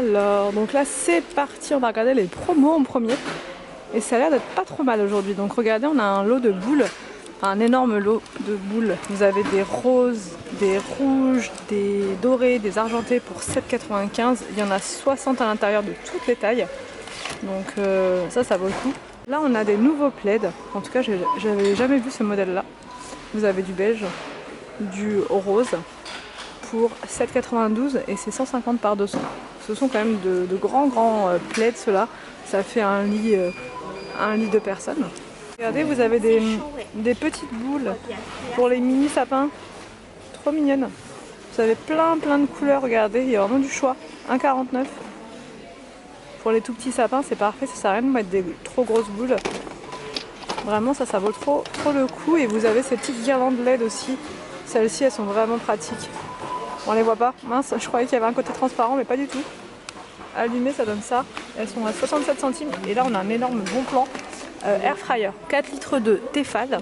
Alors, donc là c'est parti, on va regarder les promos en premier. Et ça a l'air d'être pas trop mal aujourd'hui. Donc regardez, on a un lot de boules, un énorme lot de boules. Vous avez des roses, des rouges, des dorés, des argentés pour 7,95 €. Il y en a 60 à l'intérieur de toutes les tailles. Donc ça vaut le coup. Là on a des nouveaux plaids. En tout cas j'avais jamais vu ce modèle là. Vous avez du beige, du rose pour 7,92 € et c'est 150 par 200. Ce sont quand même de grands plaids ceux-là. Ça fait un lit de personnes. Regardez, vous avez des petites boules pour les mini sapins. Trop mignonnes. Vous avez plein de couleurs, regardez, il y a vraiment du choix. 1,49 €. Pour les tout petits sapins, c'est parfait, ça sert à rien de mettre des trop grosses boules. Vraiment, ça vaut trop le coup. Et vous avez ces petites guirlandes LED aussi. Celles-ci, elles sont vraiment pratiques. On les voit pas. Mince, je croyais qu'il y avait un côté transparent, mais pas du tout. Allumées, ça donne ça. Elles sont à 67 centimes. Et là, on a un énorme bon plan. Air fryer, 4 litres de Tefal.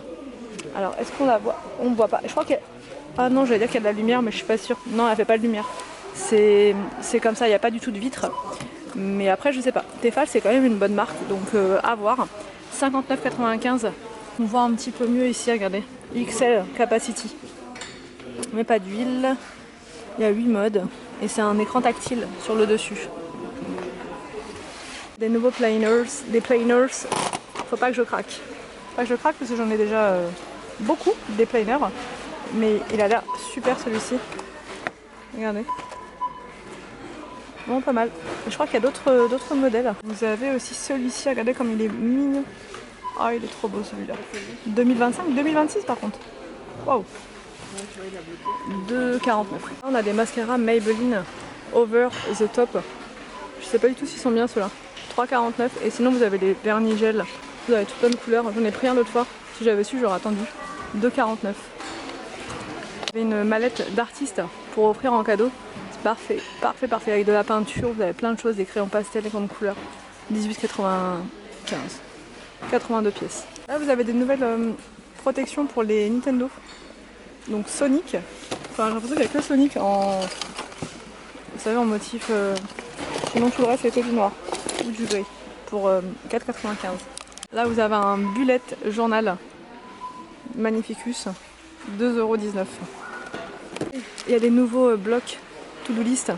Alors, est-ce qu'on la voit? On ne voit pas. Je crois qu'il y a... Ah non, j'allais dire qu'il y a de la lumière, mais je suis pas sûre. Non, elle fait pas de lumière. C'est comme ça, il n'y a pas du tout de vitre. Mais après, je sais pas. Tefal, c'est quand même une bonne marque, donc à voir. 59,95 €. On voit un petit peu mieux ici, regardez. XL Capacity. Mais pas d'huile. Il y a 8 modes. Et c'est un écran tactile sur le dessus. Des nouveaux planers. Des planers. Faut pas que je craque. Faut pas que je craque parce que j'en ai déjà beaucoup des planers. Mais il a l'air super celui-ci. Regardez. Bon, pas mal. Je crois qu'il y a d'autres modèles. Vous avez aussi celui-ci, regardez comme il est mignon. Ah, il est trop beau celui-là. 2025, 2026 par contre. Waouh. 2,49 €. On a des mascaras Maybelline Over the Top. Je sais pas du tout s'ils sont bien ceux-là. 3,49 €. Et sinon vous avez les vernis gel. Vous avez tout plein de couleurs. J'en ai pris un l'autre fois. Si j'avais su, j'aurais attendu. 2,49 €. Vous avez une mallette d'artiste pour offrir en cadeau. C'est parfait, parfait, parfait. Avec de la peinture, vous avez plein de choses, des crayons pastel, des grandes couleurs. 18,95 €. 82 pièces. Là vous avez des nouvelles protections pour les Nintendo. Donc Sonic. Enfin j'ai l'impression qu'il n'y a que Sonic en... Vous savez, en motif... Sinon tout le reste c'est que du noir ou du gris. Pour 4,95 €. Là vous avez un bullet journal. Magnificus. 2,19 €. Il y a des nouveaux blocs to-do list.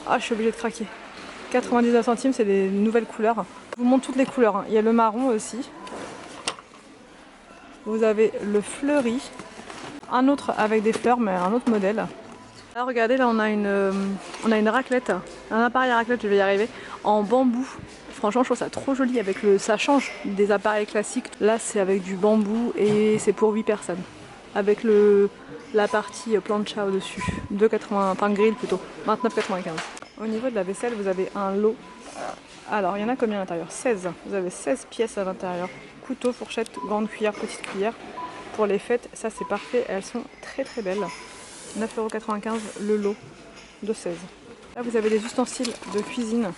Ah, je suis obligée de craquer. 99 centimes, c'est des nouvelles couleurs. Je vous montre toutes les couleurs, hein. Il y a le marron aussi. Vous avez le fleuri. Un autre avec des fleurs, mais un autre modèle. Là, regardez, là on a une raclette. Un appareil à raclette, je vais y arriver. En bambou. Franchement, je trouve ça trop joli. Avec ça change des appareils classiques. Là, c'est avec du bambou et c'est pour 8 personnes. Avec la partie plancha au-dessus. 2,80, enfin grill plutôt. 29,95 €. Au niveau de la vaisselle, vous avez un lot. Alors, il y en a combien à l'intérieur? 16. Vous avez 16 pièces à l'intérieur. Couteau, fourchette, grande cuillère, petite cuillère. Pour les fêtes, ça c'est parfait. Elles sont très belles. 9,95 € le lot de 16. Là, vous avez des ustensiles de cuisine.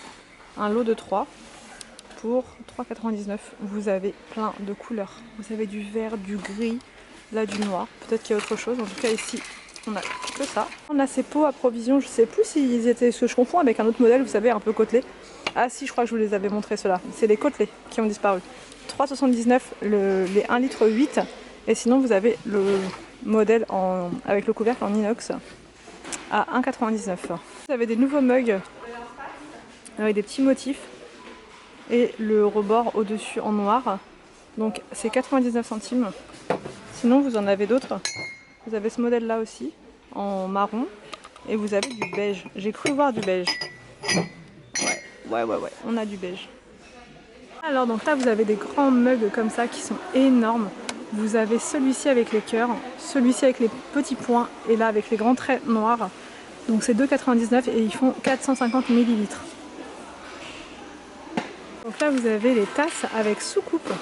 Un lot de 3 pour 3,99 €. Vous avez plein de couleurs. Vous avez du vert, du gris, là du noir. Peut-être qu'il y a autre chose. En tout cas, ici, on a que ça. On a ces pots à provision. Je sais plus s'ils étaient... Ce que je confonds avec un autre modèle, vous savez, un peu côtelé. Ah si, je crois que je vous les avais montrés ceux-là. C'est les côtelés qui ont disparu. 3,79 € les 1,8 litre. Et sinon, vous avez le modèle avec le couvercle en inox à 1,99 €. Vous avez des nouveaux mugs avec des petits motifs et le rebord au-dessus en noir. Donc c'est 99 centimes. Sinon, vous en avez d'autres. Vous avez ce modèle-là aussi en marron et vous avez du beige. J'ai cru voir du beige. Ouais. On a du beige. Alors donc là, vous avez des grands mugs comme ça qui sont énormes. Vous avez celui-ci avec les cœurs, celui-ci avec les petits points et là avec les grands traits noirs. Donc c'est 2,99 € et ils font 450 ml. Donc là vous avez les tasses avec soucoupe.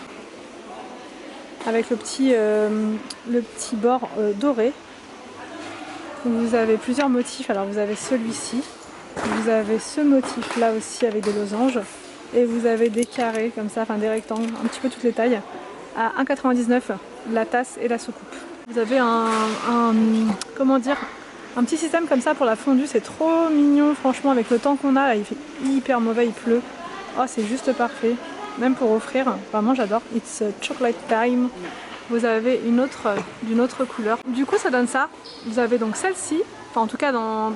Avec le petit bord doré. Vous avez plusieurs motifs. Alors vous avez celui-ci. Vous avez ce motif là aussi avec des losanges. Et vous avez des carrés comme ça, enfin des rectangles, un petit peu toutes les tailles. À 1,99 € la tasse et la soucoupe. Vous avez comment dire, Un petit système comme ça pour la fondue, c'est trop mignon. Franchement, avec le temps qu'on a, là, il fait hyper mauvais, il pleut. Oh, c'est juste parfait. Même pour offrir, vraiment j'adore. It's chocolate time. Vous avez une autre d'une autre couleur. Du coup, ça donne ça. Vous avez donc celle-ci, enfin en tout cas dans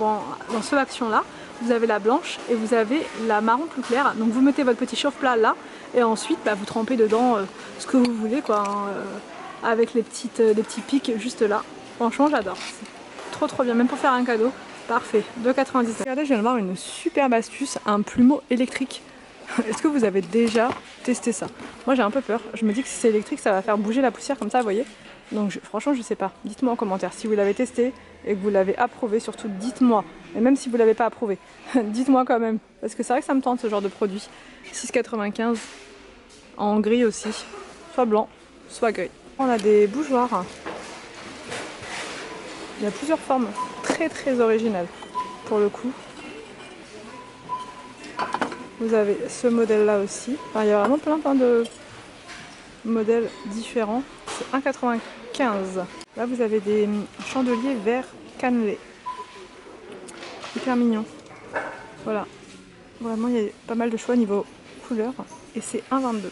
ce action-là. Vous avez la blanche et vous avez la marron plus claire. Donc vous mettez votre petit chauffe-plat là et ensuite bah, vous trempez dedans ce que vous voulez quoi, hein, avec les petits pics juste là. Franchement, j'adore. C'est trop bien, même pour faire un cadeau. Parfait, 2,99. Regardez, je viens de voir une superbe astuce, un plumeau électrique. Est-ce que vous avez déjà testé ça? Moi j'ai un peu peur, je me dis que si c'est électrique ça va faire bouger la poussière comme ça, vous voyez. Donc franchement je sais pas, dites-moi en commentaire si vous l'avez testé et que vous l'avez approuvé, surtout dites-moi. Et même si vous l'avez pas approuvé, dites-moi quand même. Parce que c'est vrai que ça me tente ce genre de produit. 6,95 en gris aussi, soit blanc, soit gris. On a des bougeoirs. Il y a plusieurs formes très originales pour le coup. Vous avez ce modèle là aussi. Enfin, il y a vraiment plein de modèles différents. C'est 1,95. Là vous avez des chandeliers vert cannelé. Hyper mignon. Voilà. Vraiment il y a pas mal de choix niveau couleur. Et c'est 1,22.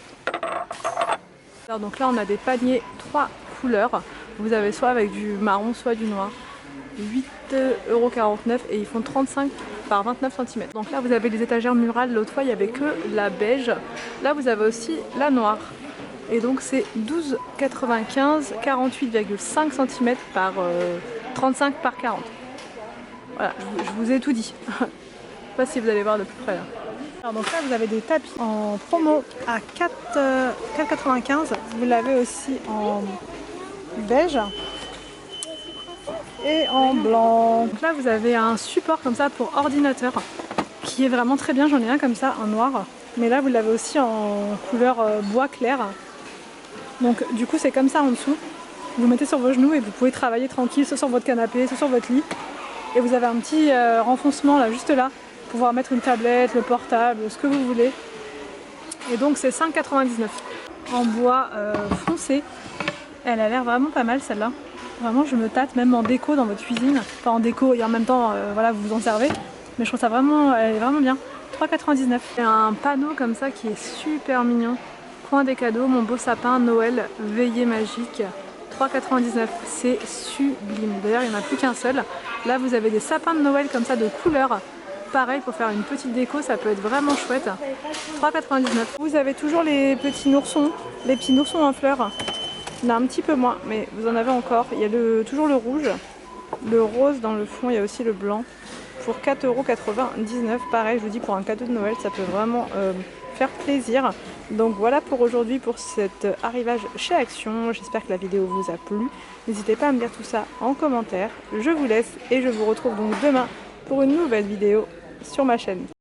Alors donc là on a des paniers 3 couleurs. Vous avez soit avec du marron soit du noir. 8,49 € et ils font 35 par 29 cm. Donc là vous avez les étagères murales, l'autre fois il n'y avait que la beige. Là vous avez aussi la noire. Et donc c'est 12,95, 48,5 cm par 35 par 40. Voilà, je vous ai tout dit. Je sais pas si vous allez voir de plus près là. Alors donc là vous avez des tapis en promo à 4,95. Vous l'avez aussi en beige et en blanc. Donc là vous avez un support comme ça pour ordinateur qui est vraiment très bien, j'en ai un comme ça en noir, mais là vous l'avez aussi en couleur bois clair. Donc du coup c'est comme ça en dessous, vous mettez sur vos genoux et vous pouvez travailler tranquille, soit sur votre canapé, soit sur votre lit, et vous avez un petit renfoncement là, juste là, pour pouvoir mettre une tablette, le portable, ce que vous voulez. Et donc c'est 5,99 en bois foncé. Elle a l'air vraiment pas mal celle-là. Vraiment je me tâte, même en déco dans votre cuisine. Enfin en déco et en même temps voilà, vous vous en servez. Mais je trouve ça vraiment, elle est vraiment bien. 3,99. Il y a un panneau comme ça qui est super mignon. Coin des cadeaux, mon beau sapin, Noël, veillée magique. 3,99. C'est sublime. D'ailleurs il n'y en a plus qu'un seul. Là vous avez des sapins de Noël comme ça de couleur. Pareil pour faire une petite déco, ça peut être vraiment chouette. 3,99. Vous avez toujours les petits noursons en fleurs. Il y en a un petit peu moins, mais vous en avez encore. Il y a toujours le rouge, le rose dans le fond, il y a aussi le blanc. Pour 4,99 €, pareil, je vous dis pour un cadeau de Noël, ça peut vraiment faire plaisir. Donc voilà pour aujourd'hui, pour cet arrivage chez Action. J'espère que la vidéo vous a plu. N'hésitez pas à me dire tout ça en commentaire. Je vous laisse et je vous retrouve donc demain pour une nouvelle vidéo sur ma chaîne.